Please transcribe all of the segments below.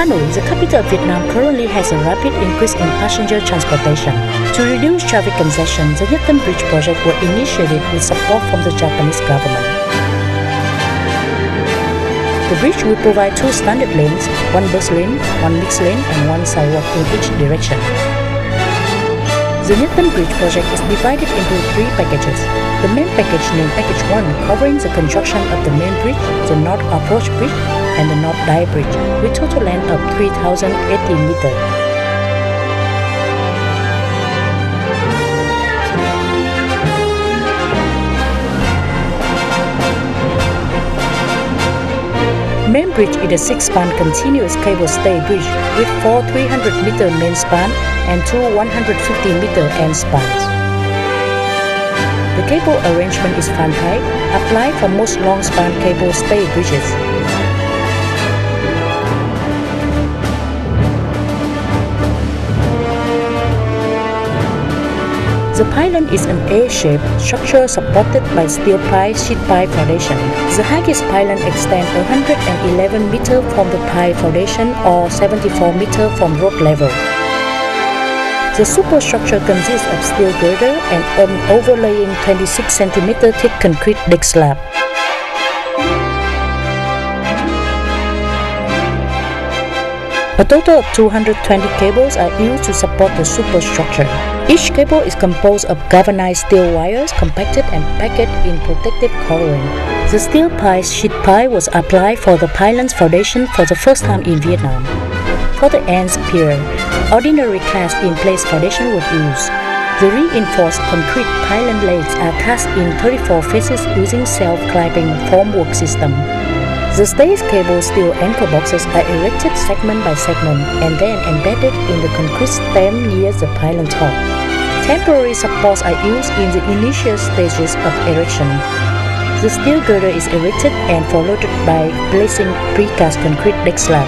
Hanoi, the capital of Vietnam, currently has a rapid increase in passenger transportation. To reduce traffic congestion, the Nhật Tân Bridge project was initiated with support from the Japanese government. The bridge will provide 2 standard lanes, 1 bus lane, 1 mixed lane, and 1 sidewalk in each direction. The Nhật Tân Bridge project is divided into 3 packages. The main package named Package 1 covering the construction of the main bridge, the North Approach Bridge, and the North Dye Bridge, with total length of 3,080 meters. Main bridge is a 6-span continuous cable stay bridge with 4 300-meter main span and 2 150-meter end spans. The cable arrangement is fan type, applied for most long-span cable stay bridges. The pylon is an A-shaped structure supported by steel pile sheet pile foundation. The highest pylon extends 111 meters from the pile foundation or 74 meters from road level. The superstructure consists of steel girder and an overlaying 26 cm thick concrete deck slab. A total of 220 cables are used to support the superstructure. Each cable is composed of galvanized steel wires compacted and packed in protective coloring. The steel pile sheet pile was applied for the pylon's foundation for the first time in Vietnam. For the ends pier, ordinary cast-in-place foundation was used. The reinforced concrete pylon legs are cast in 34 faces using self-climbing formwork system. The stay cable steel anchor boxes are erected segment by segment and then embedded in the concrete stem near the pylon top. Temporary supports are used in the initial stages of erection. The steel girder is erected and followed by placing precast concrete deck slab.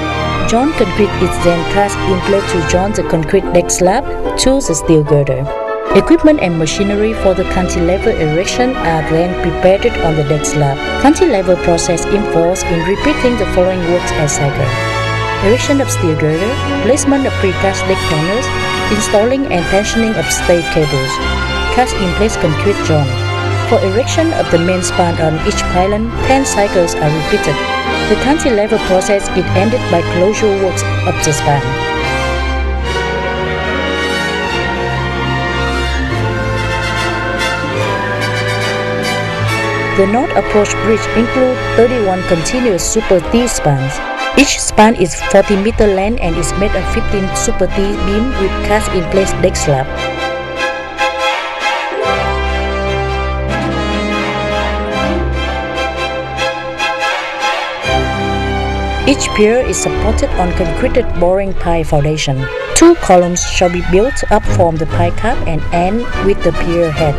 Joint concrete is then cast in place to join the concrete deck slab to the steel girder. Equipment and machinery for the cantilever erection are then prepared on the deck slab. Cantilever process involves in repeating the following works as cycle: erection of steel girder, placement of precast deck panels, installing and tensioning of stay cables, cast in place concrete joint. For erection of the main span on each pylon, 10 cycles are repeated. The cantilever process is ended by closure works of the span. The North Approach Bridge includes 31 continuous Super T spans. Each span is 40 meters length and is made of 15 Super T beam with cast-in-place deck slab. Each pier is supported on concreted boring pile foundation. 2 columns shall be built up from the pile cap and end with the pier head.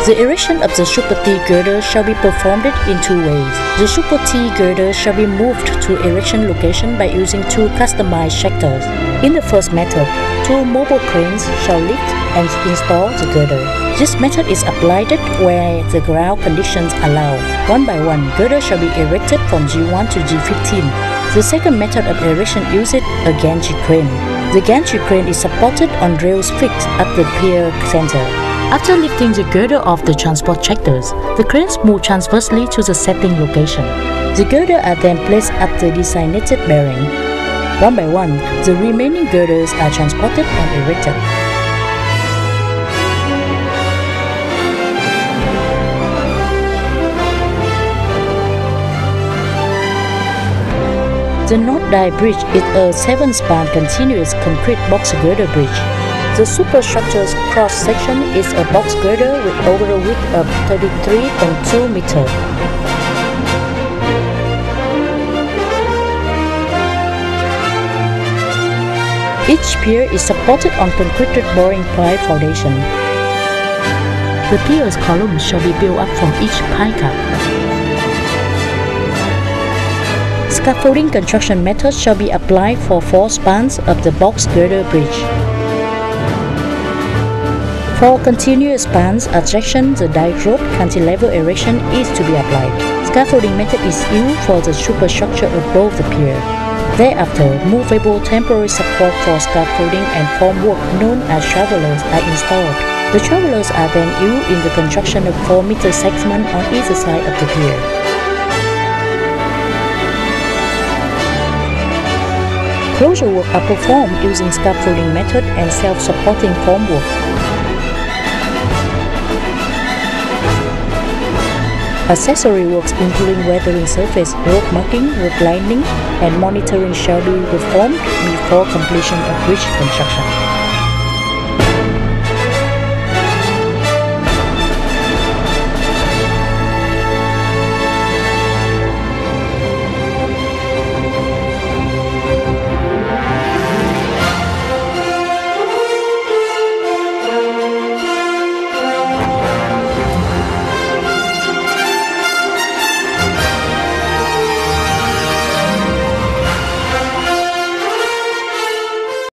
The erection of the Super T girder shall be performed in 2 ways. The Super T girder shall be moved to erection location by using 2 customized shactors. In the first method, 2 mobile cranes shall lift and install the girder. This method is applied where the ground conditions allow. One by one, girder shall be erected from G1 to G15. The second method of erection uses a gantry crane. The gantry crane is supported on rails fixed at the pier center. After lifting the girder off the transport tractors, the cranes move transversely to the setting location. The girder are then placed at the designated bearing. One by one, the remaining girders are transported and erected. The North Dye Bridge is a 7-span continuous concrete box girder bridge. The superstructure's cross-section is a box girder with overall width of 33.2 meters. Each pier is supported on concreted boring pile foundation. The pier's columns shall be built up from each pile cap. Scaffolding construction methods shall be applied for 4 spans of the box girder bridge. For continuous spans adjacent the dyke road, cantilever erection is to be applied. Scaffolding method is used for the superstructure above the pier. Thereafter, movable temporary support for scaffolding and formwork known as travelers are installed. The travelers are then used in the construction of 4-meter segments on either side of the pier. Closure work are performed using scaffolding method and self-supporting formwork. Accessory works including weathering surface, road marking, road lining, and monitoring shall be performed before completion of bridge construction.